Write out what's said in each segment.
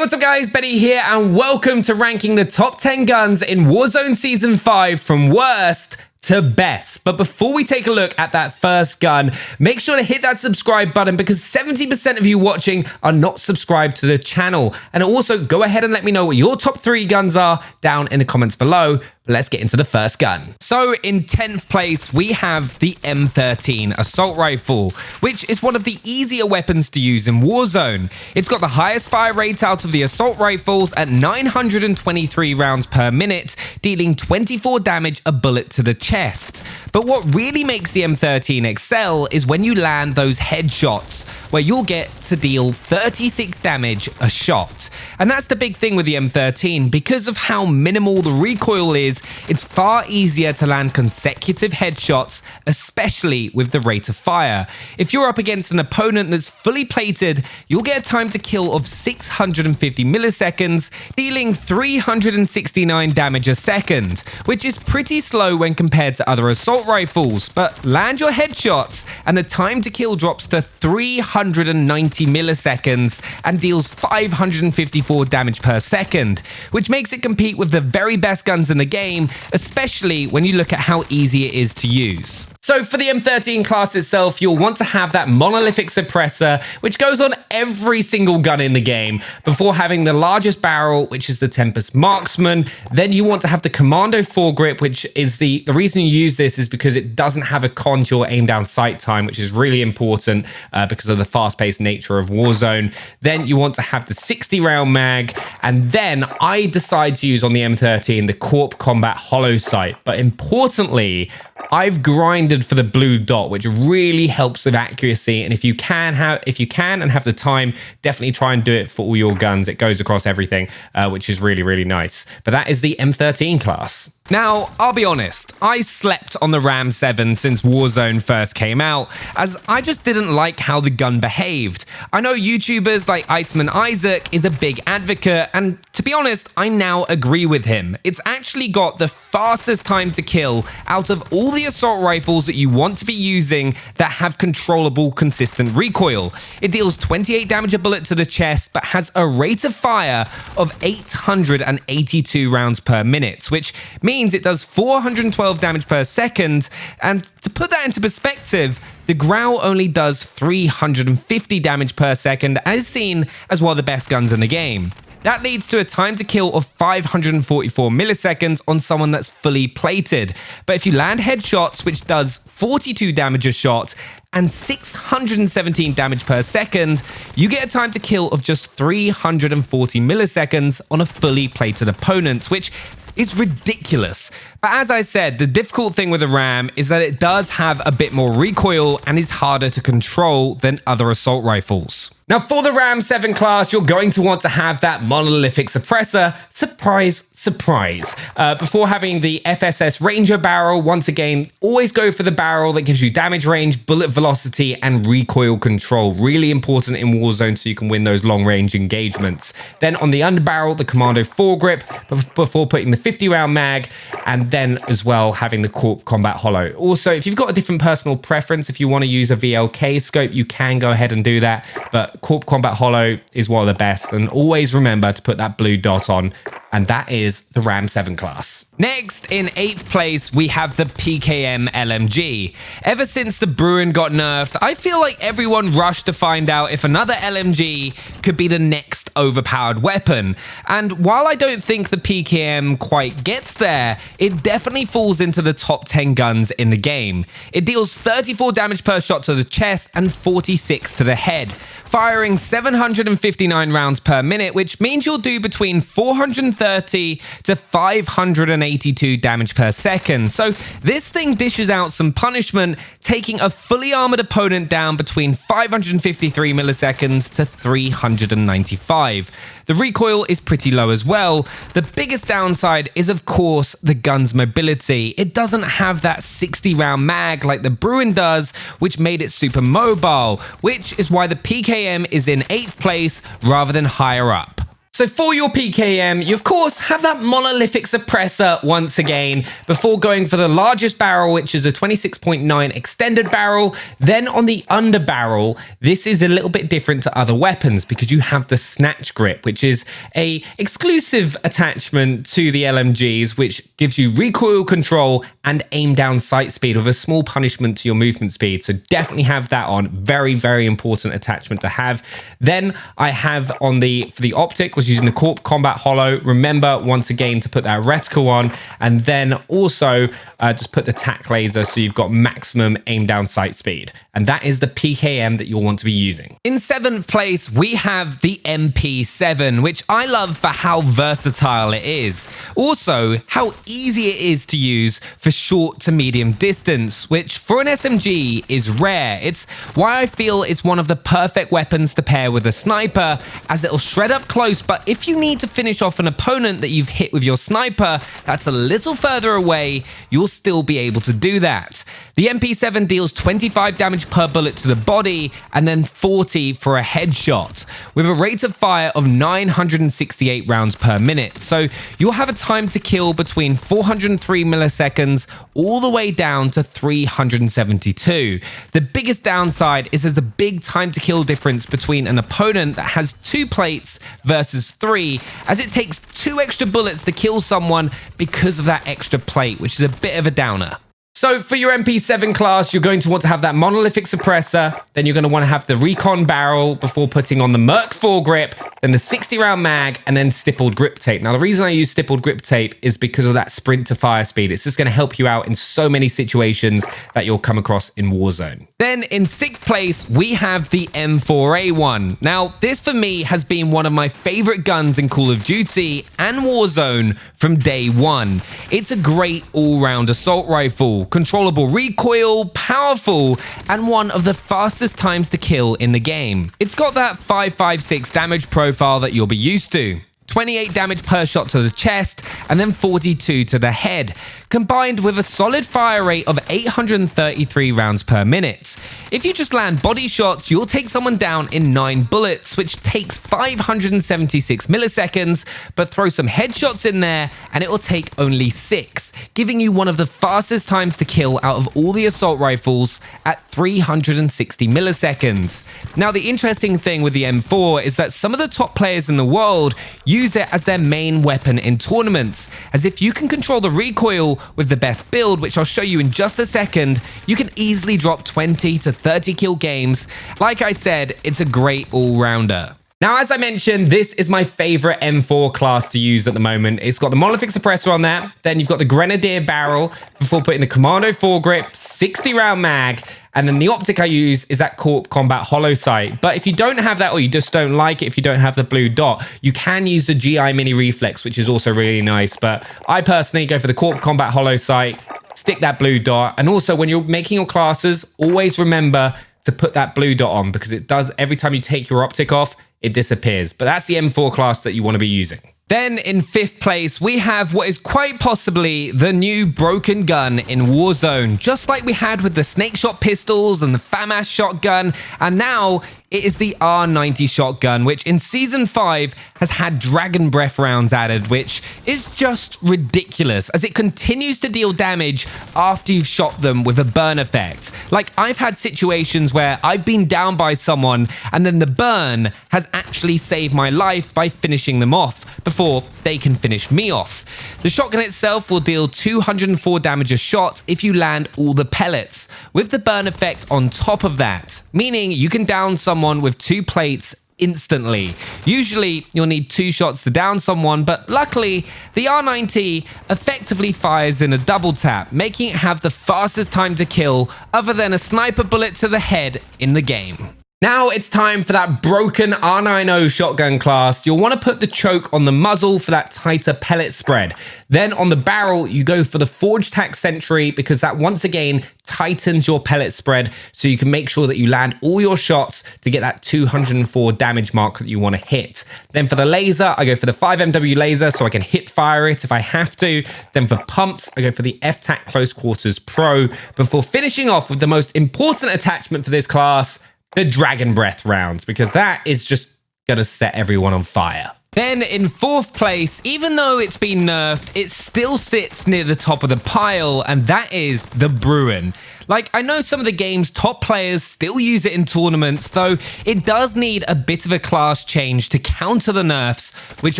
Hey, what's up guys, Benny here and welcome to ranking the top 10 guns in Warzone Season 5 from worst to best. But before we take a look at that first gun, make sure to hit that subscribe button because 70% of you watching are not subscribed to the channel. And also go ahead and let me know what your top 3 guns are down in the comments below. Let's get into the first gun. So in 10th place, we have the M13 assault rifle, which is one of the easier weapons to use in Warzone. It's got the highest fire rate out of the assault rifles at 923 rounds per minute, dealing 24 damage a bullet to the chest. But what really makes the M13 excel is when you land those headshots, where you'll get to deal 36 damage a shot. And that's the big thing with the M13, because of how minimal the recoil is, it's far easier to land consecutive headshots, especially with the rate of fire. If you're up against an opponent that's fully plated, you'll get a time to kill of 650 milliseconds, dealing 369 damage a second, which is pretty slow when compared to other assault rifles, but land your headshots and the time to kill drops to 390 milliseconds and deals 554 damage per second, which makes it compete with the very best guns in the game, especially when you look at how easy it is to use. So for the M13 class itself, you'll want to have that monolithic suppressor, which goes on every single gun in the game, before having the largest barrel, which is the Tempest Marksman. Then you want to have the Commando foregrip, which is the reason you use this is because it doesn't have a contour aim down sight time, which is really important because of the fast-paced nature of Warzone. Then you want to have the 60 round mag, and then I decide to use on the M13 the Corp Combat Hollow sight. But importantly, I've grinded for the blue dot, which really helps with accuracy. And if you can and have the time, definitely try and do it for all your guns. It goes across everything, which is really, really nice. But that is the M13 class. Now, I'll be honest, I slept on the Ram 7 since Warzone first came out, as I just didn't like how the gun behaved. I know YouTubers like Iceman Isaac is a big advocate, and to be honest, I now agree with him. It's actually got the fastest time to kill out of all the assault rifles that you want to be using that have controllable, consistent recoil. It deals 28 damage a bullet to the chest, but has a rate of fire of 882 rounds per minute, which means it does 412 damage per second. And to put that into perspective, the Growl only does 350 damage per second, as seen as one of the best guns in the game. That leads to a time to kill of 544 milliseconds on someone that's fully plated. But if you land headshots, which does 42 damage a shot and 617 damage per second, you get a time to kill of just 340 milliseconds on a fully plated opponent, which is ridiculous. But as I said, the difficult thing with the Ram is that it does have a bit more recoil and is harder to control than other assault rifles. Now for the Ram 7 class, you're going to want to have that monolithic suppressor, surprise, surprise. Before having the FSS Ranger barrel, once again, always go for the barrel that gives you damage range, bullet velocity, and recoil control. Really important in Warzone so you can win those long range engagements. Then on the underbarrel, the Commando foregrip, before putting the 50 round mag, and then as well having the Corp Combat Hollow. Also, if you've got a different personal preference, if you want to use a VLK scope, you can go ahead and do that. But Corp Combat Hollow is one of the best, and always remember to put that blue dot on, and that is the Ram 7 class. Next, in 8th place, we have the PKM LMG. Ever since the Bruen got nerfed, I feel like everyone rushed to find out if another LMG could be the next overpowered weapon. And while I don't think the PKM quite gets there, it definitely falls into the top 10 guns in the game. It deals 34 damage per shot to the chest and 46 to the head, firing 759 rounds per minute, which means you'll do between 430 to 582 damage per second. So this thing dishes out some punishment, taking a fully armored opponent down between 553 milliseconds to 395. The recoil is pretty low as well. The biggest downside is, of course, the gun's mobility. It doesn't have that 60 round mag like the Bruen does, which made it super mobile, which is why the PKM is in 8th place rather than higher up. So for your PKM, you of course have that monolithic suppressor once again, before going for the largest barrel, which is a 26.9 extended barrel. Then on the under barrel, this is a little bit different to other weapons because you have the snatch grip, which is a exclusive attachment to the LMGs, which gives you recoil control and aim down sight speed with a small punishment to your movement speed. So definitely have that on. Very, very important attachment to have. Then I have for the optic, was using the Corp Combat Holo. Remember once again to put that reticle on, and then also just put the tac laser so you've got maximum aim down sight speed. And that is the PKM that you'll want to be using. In 7th place, we have the MP7, which I love for how versatile it is. Also, how easy it is to use for short to medium distance, which for an SMG is rare. It's why I feel it's one of the perfect weapons to pair with a sniper, as it'll shred up close, but if you need to finish off an opponent that you've hit with your sniper that's a little further away, you'll still be able to do that. The MP7 deals 25 damage per bullet to the body and then 40 for a headshot, with a rate of fire of 968 rounds per minute. So you'll have a time to kill between 403 milliseconds all the way down to 372. The biggest downside is there's a big time to kill difference between an opponent that has 2 plates versus 3, as it takes 2 extra bullets to kill someone because of that extra plate, which is a bit of a downer. So for your MP7 class, you're going to want to have that monolithic suppressor, then you're going to want to have the recon barrel before putting on the Merc foregrip, then the 60 round mag, and then stippled grip tape. Now the reason I use stippled grip tape is because of that sprint to fire speed. It's just going to help you out in so many situations that you'll come across in Warzone. Then in 6th place, we have the M4A1. Now this for me has been one of my favorite guns in Call of Duty and Warzone from day one. It's a great all-round assault rifle, controllable recoil, powerful, and one of the fastest times to kill in the game. It's got that 556 damage profile that you'll be used to. 28 damage per shot to the chest, and then 42 to the head, combined with a solid fire rate of 833 rounds per minute. If you just land body shots, you'll take someone down in 9 bullets, which takes 576 milliseconds, but throw some headshots in there and it will take only 6, giving you one of the fastest times to kill out of all the assault rifles at 360 milliseconds. Now, the interesting thing with the M4 is that some of the top players in the world use it as their main weapon in tournaments, as if you can control the recoil with the best build, which I'll show you in just a second, you can easily drop 20 to 30 kill games. Like I said, it's a great all-rounder. Now, as I mentioned, this is my favorite M4 class to use at the moment. It's got the monolithic suppressor on there, then you've got the Grenadier barrel before putting the Commando foregrip, 60 round mag, and then the optic I use is that Corp Combat Holo sight. But if you don't have that, or you just don't like it, if you don't have the blue dot, you can use the GI Mini Reflex, which is also really nice. But I personally go for the Corp Combat Holo sight, stick that blue dot. And also when you're making your classes, always remember to put that blue dot on, because it does, every time you take your optic off, it disappears. But that's the M4 class that you want to be using. Then in 5th place, we have what is quite possibly the new broken gun in Warzone. Just like we had with the snake shot pistols and the FAMAS shotgun, and now it is the R90 shotgun, which in Season 5 has had Dragon Breath rounds added, which is just ridiculous, as it continues to deal damage after you've shot them with a burn effect. Like, I've had situations where I've been down by someone, and then the burn has actually saved my life by finishing them off before they can finish me off. The shotgun itself will deal 204 damage a shot if you land all the pellets, with the burn effect on top of that, meaning you can down someone with 2 plates instantly. Usually you'll need 2 shots to down someone, but luckily the R90 effectively fires in a double tap, making it have the fastest time to kill other than a sniper bullet to the head in the game. Now it's time for that broken R90 shotgun class. You'll want to put the choke on the muzzle for that tighter pellet spread. Then on the barrel, you go for the Forged Tack Sentry, because that once again tightens your pellet spread, so you can make sure that you land all your shots to get that 204 damage mark that you want to hit. Then for the laser, I go for the 5MW laser so I can hip fire it if I have to. Then for pumps, I go for the F-Tac Close Quarters Pro, before finishing off with the most important attachment for this class, the Dragon Breath rounds, because that is just gonna set everyone on fire. Then in fourth place, even though it's been nerfed, it still sits near the top of the pile, and that is the Bruen. Like, I know some of the game's top players still use it in tournaments, though it does need a bit of a class change to counter the nerfs, which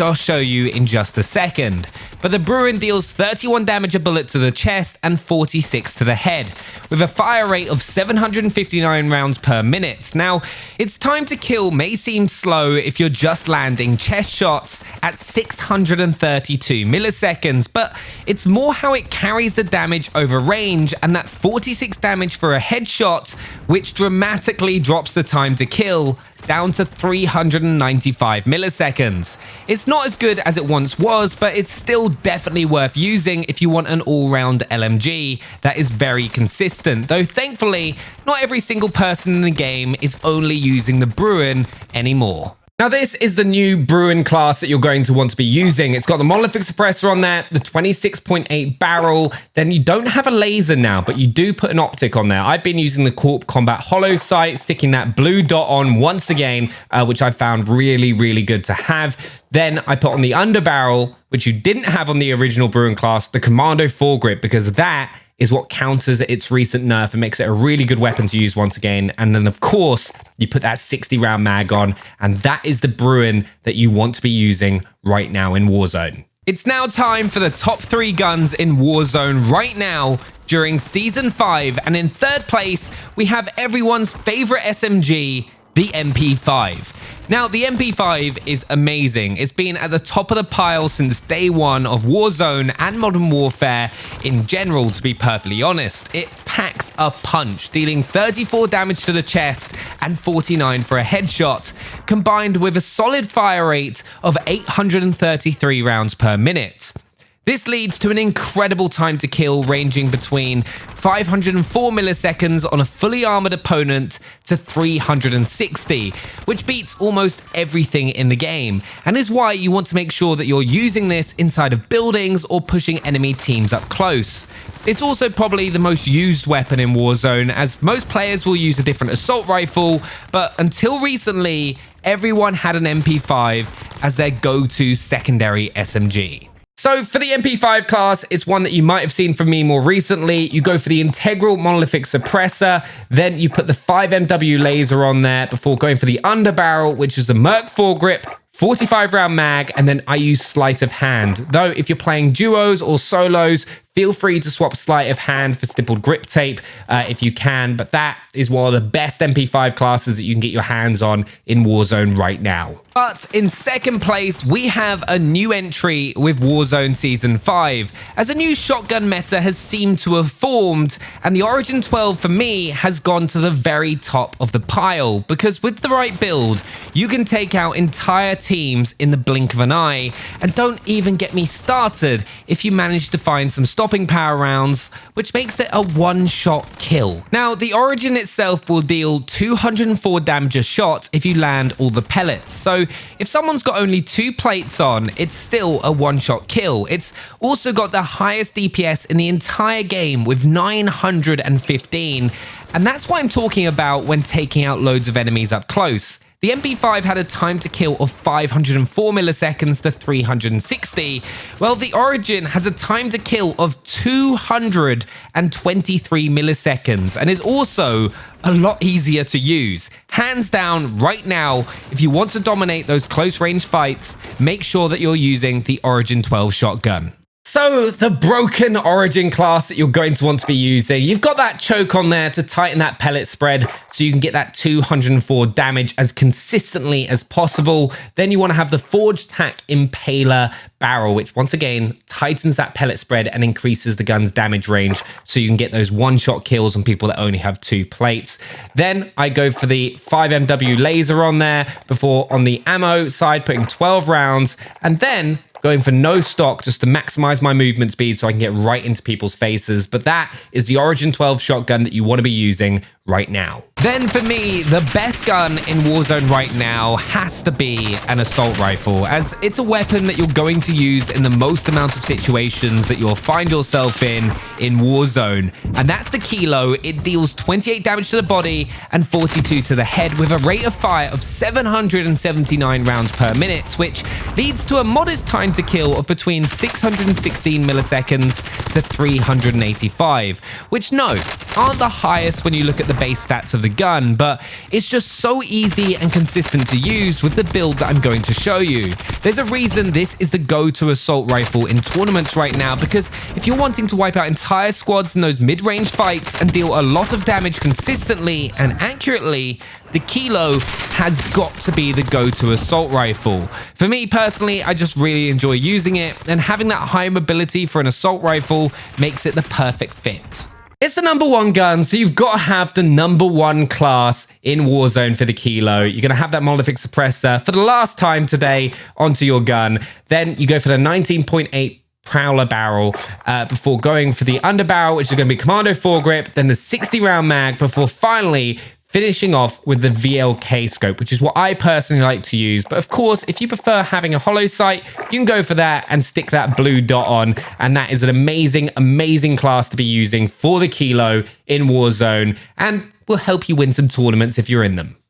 I'll show you in just a second. But the Bruen deals 31 damage a bullet to the chest and 46 to the head, with a fire rate of 759 rounds per minute. Now, its time to kill may seem slow if you're just landing chest shots at 632 milliseconds, but it's more how it carries the damage over range and that 46 damage for a headshot, which dramatically drops the time to kill down to 395 milliseconds. It's not as good as it once was, but it's still definitely worth using if you want an all-round LMG that is very consistent, though thankfully, not every single person in the game is only using the Bruen anymore. Now this is the new Bruen class that you're going to want to be using. It's got the monolithic suppressor on there, the 26.8 barrel, then you don't have a laser now, but you do put an optic on there. I've been using the Corp Combat Hollow sight, sticking that blue dot on once again, which I found really, really good to have. Then I put on the underbarrel, which you didn't have on the original Bruen class, the Commando foregrip, because that is what counters its recent nerf and makes it a really good weapon to use once again. And then of course, you put that 60 round mag on, and that is the Bruen that you want to be using right now in Warzone. It's now time for the top 3 guns in Warzone right now during Season 5, and in third place, we have everyone's favorite SMG, the MP5. Now, the MP5 is amazing. It's been at the top of the pile since day one of Warzone and Modern Warfare in general, to be perfectly honest. It packs a punch, dealing 34 damage to the chest and 49 for a headshot, combined with a solid fire rate of 833 rounds per minute. This leads to an incredible time to kill ranging between 504 milliseconds on a fully armored opponent to 360, which beats almost everything in the game, and is why you want to make sure that you're using this inside of buildings or pushing enemy teams up close. It's also probably the most used weapon in Warzone, as most players will use a different assault rifle, but until recently, everyone had an MP5 as their go-to secondary SMG. So for the MP5 class, it's one that you might have seen from me more recently. You go for the integral monolithic suppressor, then you put the 5MW laser on there before going for the underbarrel, which is a Merc foregrip, 45 round mag, and then I use sleight of hand. Though if you're playing duos or solos, feel free to swap sleight of hand for stippled grip tape if you can, but that is one of the best MP5 classes that you can get your hands on in Warzone right now. But in second place, we have a new entry with Warzone Season 5, as a new shotgun meta has seemed to have formed, and the Origin 12 for me has gone to the very top of the pile, because with the right build, you can take out entire teams in the blink of an eye, and don't even get me started if you manage to find some stopping power rounds, which makes it a one-shot kill. Now, the Origin itself will deal 204 damage a shot if you land all the pellets, so if someone's got only 2 plates on, it's still a one-shot kill. It's also got the highest DPS in the entire game with 915, and that's what I'm talking about when taking out loads of enemies up close. The MP5 had a time to kill of 504 milliseconds to 360, while the Origin has a time to kill of 223 milliseconds and is also a lot easier to use. Hands down, right now, if you want to dominate those close range fights, make sure that you're using the Origin 12 shotgun. So the broken Origin class that you're going to want to be using, you've got that choke on there to tighten that pellet spread so you can get that 204 damage as consistently as possible. Then you want to have the Forged Tack Impaler barrel, which once again tightens that pellet spread and increases the gun's damage range so you can get those one-shot kills on people that only have 2 plates. Then I go for the 5MW laser on there before on the ammo side putting 12 rounds, and then going for no stock just to maximize my movement speed so I can get right into people's faces. But that is the Origin 12 shotgun that you want to be using right now. Then for me, the best gun in Warzone right now has to be an assault rifle, as it's a weapon that you're going to use in the most amount of situations that you'll find yourself in Warzone. And that's the Kilo. It deals 28 damage to the body and 42 to the head with a rate of fire of 779 rounds per minute, which leads to a modest time to kill of between 616 milliseconds to 385, which aren't the highest when you look at the base stats of the gun, but it's just so easy and consistent to use with the build that I'm going to show you. There's a reason this is the go-to assault rifle in tournaments right now, because if you're wanting to wipe out entire squads in those mid-range fights and deal a lot of damage consistently and accurately, the Kilo has got to be the go-to assault rifle. For me personally, I just really enjoy using it, and having that high mobility for an assault rifle makes it the perfect fit. It's the #1 gun, so you've got to have the #1 class in Warzone for the Kilo. You're going to have that monolithic suppressor for the last time today onto your gun. Then you go for the 19.8 Prowler barrel before going for the underbarrel, which is going to be Commando foregrip, then the 60 round mag before finally finishing off with the VLK scope, which is what I personally like to use. But of course, if you prefer having a hollow sight, you can go for that and stick that blue dot on. And that is an amazing, amazing class to be using for the Kilo in Warzone, and will help you win some tournaments if you're in them.